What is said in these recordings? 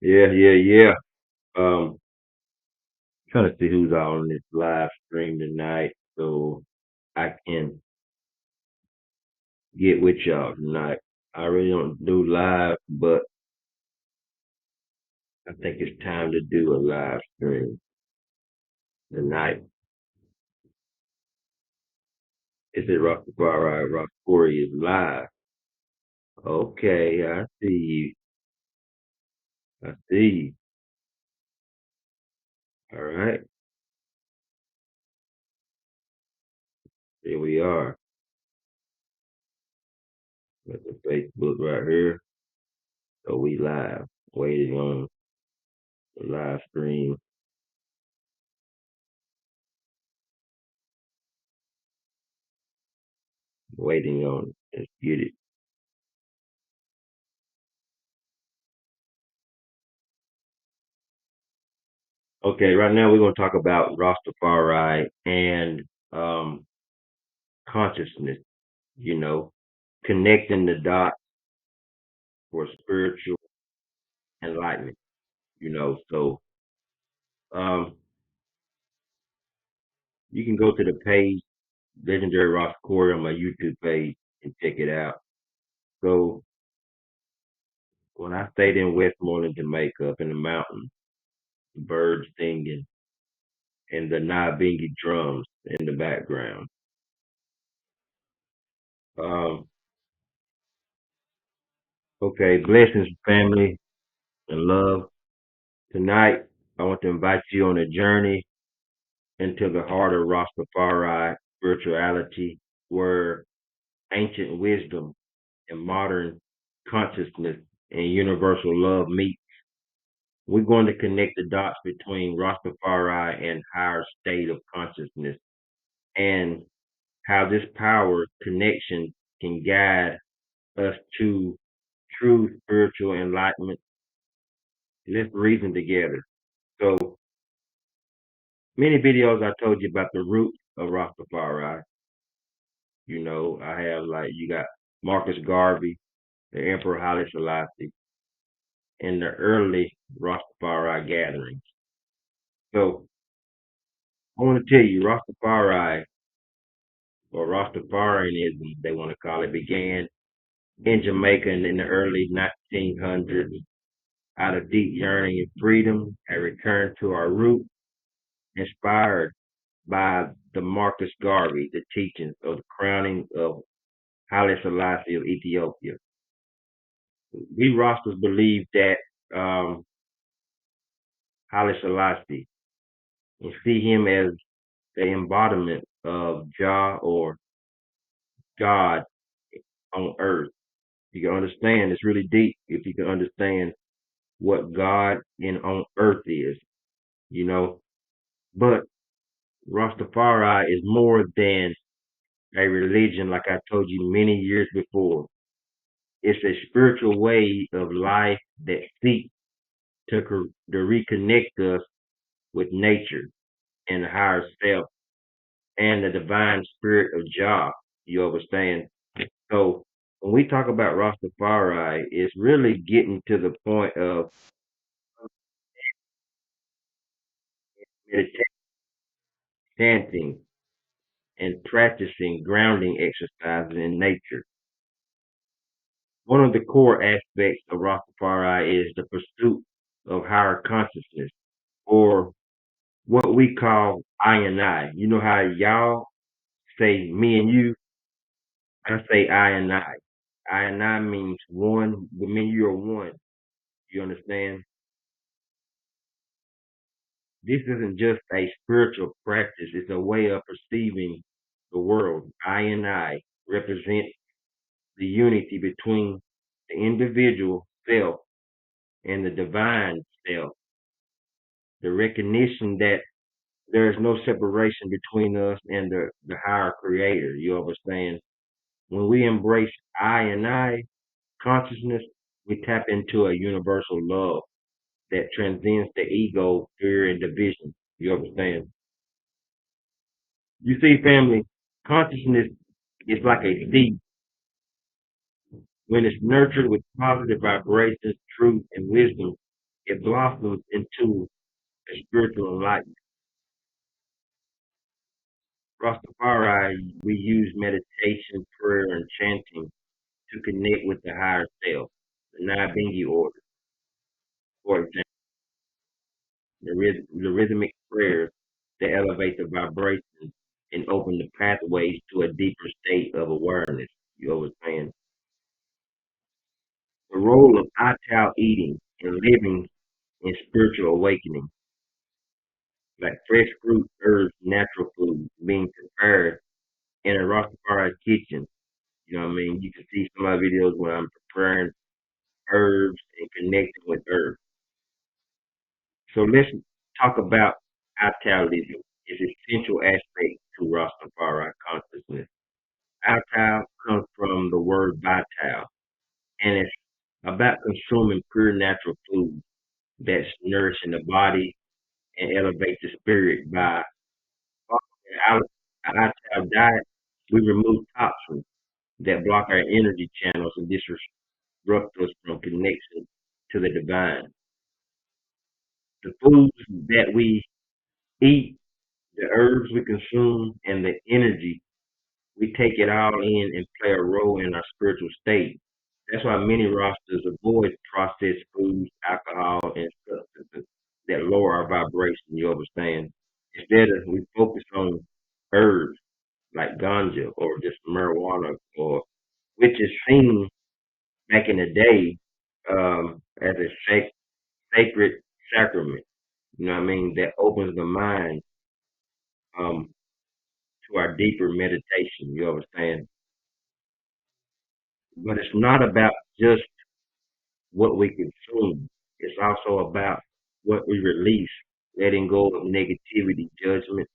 Yeah. Um, Trying to see who's all on this live stream tonight, so I can get with y'all tonight. I really don't do live, but I think it's time to do a live stream tonight. It's at Rastafari. Ras Cory is live. Okay, I see you. I see you. All right, here we are. Got the Facebook right here. So we live, waiting on the live stream, waiting on it. Let's get it. Okay, right now we're going to talk about Rastafari and um, consciousness, you know, connecting the dots for spiritual enlightenment, So um, you can go to the page, Legendary Ras Cory, on my YouTube page and check it out. So when I stayed in Westmoreland, Jamaica, up in the mountains, the birds singing and the Nabingi drums in the background. Um, okay, blessings, family, and love. Tonight, I want to invite you on a journey into the heart of Rastafari spirituality, where ancient wisdom and modern consciousness and universal love meet. We're going to connect the dots between Rastafari and higher state of consciousness and how this power connection can guide us to true spiritual enlightenment. Let's reason together. So many videos I told you about the roots of Rastafari. I have like you got Marcus Garvey, the Emperor Haile Selassie, and the early Rastafari gatherings. So I want to tell you, Rastafari or Rastafarianism, they want to call it, began in Jamaica in the early 1900s out of deep yearning and freedom, a return to our roots, inspired by the Marcus Garvey, the teachings of the crowning of Haile Selassie of Ethiopia. We Rastas believe that um, Haile Selassie and see him as the embodiment of Jah or God on earth. You can understand it's really deep if you can understand what God in on earth is, you know. But Rastafari is more than a religion, like I told you many years before. It's a spiritual way of life that seeks to reconnect us with nature and the higher self and the divine spirit of Jah. You understand? So when we talk about Rastafari, it's really getting to the point of meditating, chanting, and practicing grounding exercises in nature. One of the core aspects of Rastafari is the pursuit of higher consciousness, or what we call I and I. You know how y'all say me and you? I say I and I. I and I means one, but me and you are one. You understand? This isn't just a spiritual practice, it's a way of perceiving the world. I and I represent the unity between the individual self and the divine self, the recognition that there is no separation between us and the higher creator. You understand? When we embrace I and I consciousness, we tap into a universal love that transcends the ego, fear, and division. You understand? You see, family, consciousness is like a seed. When it's nurtured with positive vibrations, truth, and wisdom, it blossoms into a spiritual enlightenment. Rastafari, we use meditation, prayer, and chanting to connect with the higher self. The Nabingi order, for example, the rhythmic prayers that elevate the vibrations and open the pathways to a deeper state of awareness. You understand? The role of Ital eating and living in spiritual awakening, like fresh fruit, herbs, natural food being prepared in a Rastafari kitchen. You know what I mean? You can see some of my videos when I'm preparing herbs and connecting with herbs. So let's talk about Italism, its essential aspect to Rastafari consciousness. Ital comes from the word vital, and it's about consuming pure natural food that's nourishing the body and elevates the spirit by following an Ital diet. We remove toxins that block our energy channels and disrupt us from connection to the divine. The foods that we eat, the herbs we consume, and the energy, we take it all in and play a role in our spiritual state. That's why many rosters avoid processed foods, alcohol, and substances that lower our vibration, you understand? Instead of we focus on herbs like ganja or just marijuana, or which is seen back in the day as a sacred sacrament. You know what I mean? That opens the mind um, to our deeper meditation. You understand? But it's not about just what we consume. It's also about what we release, letting go of negativity, judgment,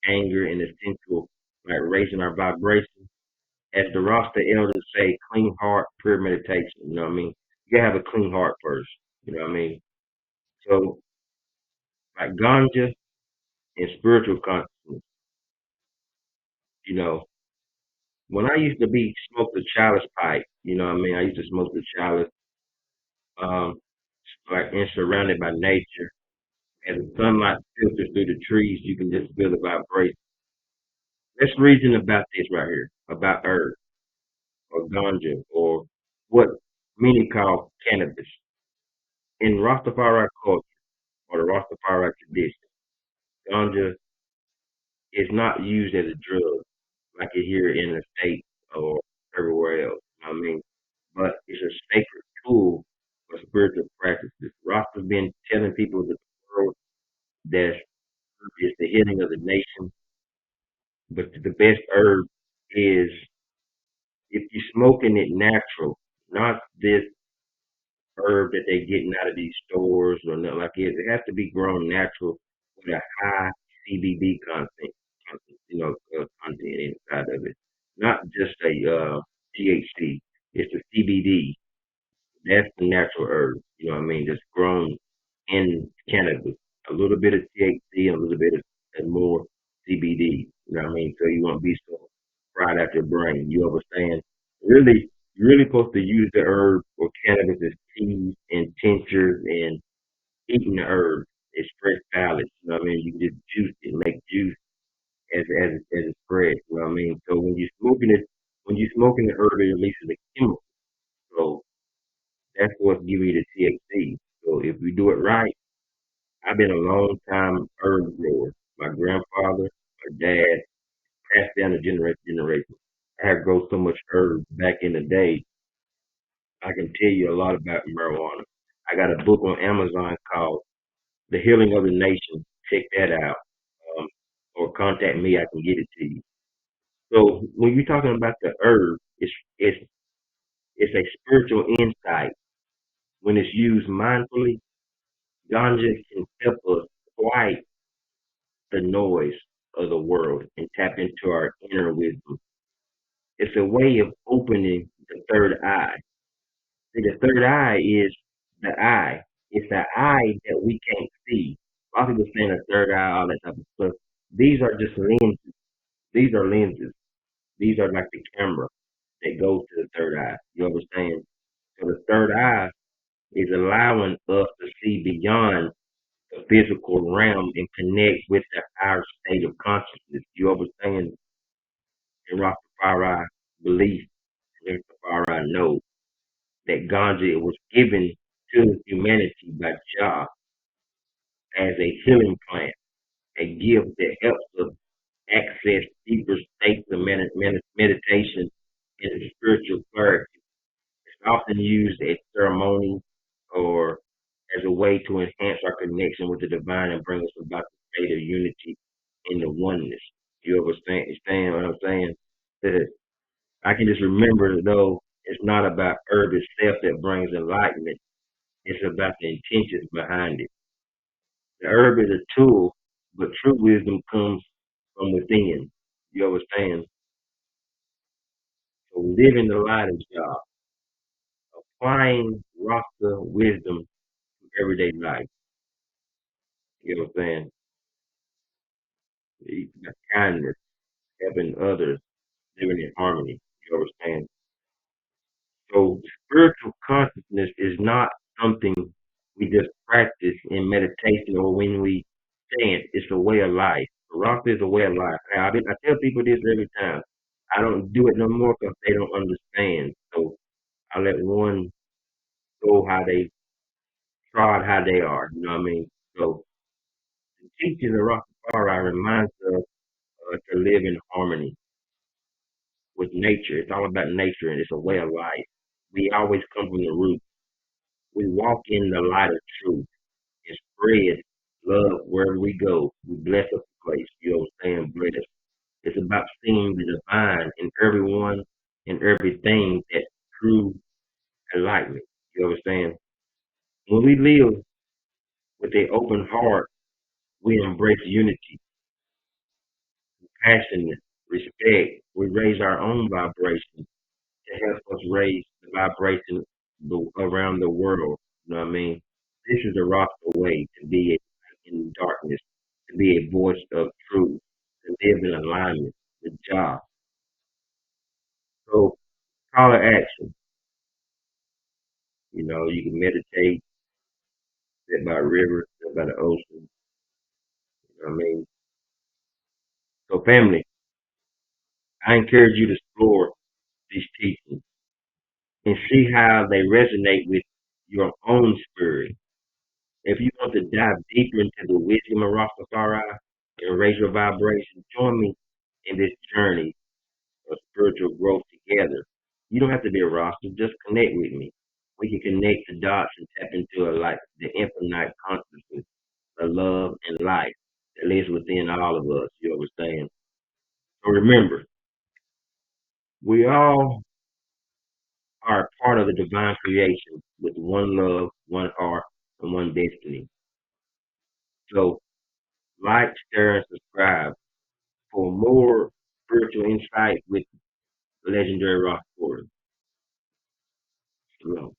anger, and essential, like raising our vibration. As the Rasta elders say, clean heart, pure meditation. You know what I mean? You gotta have a clean heart first. You know what I mean? So, like ganja and spiritual consciousness, you know, when I used to be smoke the chalice pipe, you know what I mean? I used to smoke the chalice, um, like and surrounded by nature. As the sunlight filters through the trees, you can just feel the vibration. Let's reason about this right here, about herb or ganja or what many call cannabis. In Rastafari culture or the Rastafari tradition, ganja is not used as a drug like you hear in the States or everywhere else. You know what I mean? But it's a sacred tool for spiritual practices. Rasta been telling people that the world that is the healing of the nation, but the best herb is if you're smoking it natural, not this herb that they getting out of these stores or nothing like it. It has to be grown natural with a high CBD content inside of it. Not just a THC. It's a CBD. That's the natural herb. You know what I mean? That's grown in cannabis. A little bit of THC and a little bit of and more CBD. You know what I mean? So you won't be so fried out your brain. You understand? Really, you're really supposed to use the herb or cannabis as teas and tinctures and eating the herb. It's fresh salads. You know what I mean? You can just juice it, make juice as it's fresh. You know what I mean? So when you're smoking the herb, it releases a chemical. So that's what's giving you the THC. So if we do it right, I've been a long time herb grower. My grandfather, my dad, passed down the generation to generation. I have grown so much herb back in the day. I can tell you a lot about marijuana. I got a book on Amazon called The Healing of the Nation. Check that out. Um, or contact me. I can get it to you. So when you're talking about the herb, it's it's a spiritual insight. When it's used mindfully, ganja can help us quiet the noise of the world and tap into our inner wisdom. It's a way of opening the third eye. See, the third eye is the eye. It's the eye that we can't see. A lot of people saying the third eye, all that type of stuff. These are just lenses. These are lenses. These are like the camera that goes to the third eye. You understand? So the third eye is allowing us to see beyond the physical realm and connect with the higher state of consciousness. You understand? In Rastafari belief, in Rastafari know that ganja was given to humanity by Jah as a healing plant, a gift that helps us access deeper states of meditation and spiritual clarity. It's often used as ceremony or as a way to enhance our connection with the divine and bring us about the state of unity in the oneness. You understand what I'm saying? That I can just remember, though, it's not about herb itself that brings enlightenment. It's about the intentions behind it. The herb is a tool, but true wisdom comes from within. You understand? So living the light of God, applying Rasta wisdom to everyday life. You understand? Kindness, helping others, living in harmony. You understand? So spiritual consciousness is not something we just practice in meditation or when we chant. It's a way of life. Rasta is a way of life. I tell people this every time. I don't do it no more because they don't understand. So I let one go how they trod, how they are. You know what I mean? So the teaching of Rastafari reminds us to live in harmony with nature. It's all about nature and it's a way of life. We always come from the root. We walk in the light of truth and spread love wherever we go. We bless up the place. You understand? Bless. It's about seeing the divine in everyone and everything that true enlightenment. You understand? When we live with an open heart, we embrace unity, passion, respect. We raise our own vibration to help us raise the vibration around the world. You know what I mean? This is the Rasta way to be a light in darkness, to be a voice of truth, to live in alignment with Jah. So, call to action. You know, you can meditate, sit by a river, sit by the ocean. You know what I mean? So, family, I encourage you to explore these teachings and see how they resonate with your own spirit. If you want to dive deeper into the wisdom of Rastafari and raise your vibration, join me in this journey of spiritual growth together. You don't have to be a Rasta, just connect with me. We can connect the dots and tap into a light, the infinite consciousness, the love and light that lives within all of us. You understand? So remember, we all are a part of the divine creation with one love, one heart, and one destiny. So like, share, and subscribe for more spiritual insight with legendary Ras Cory. Shalom.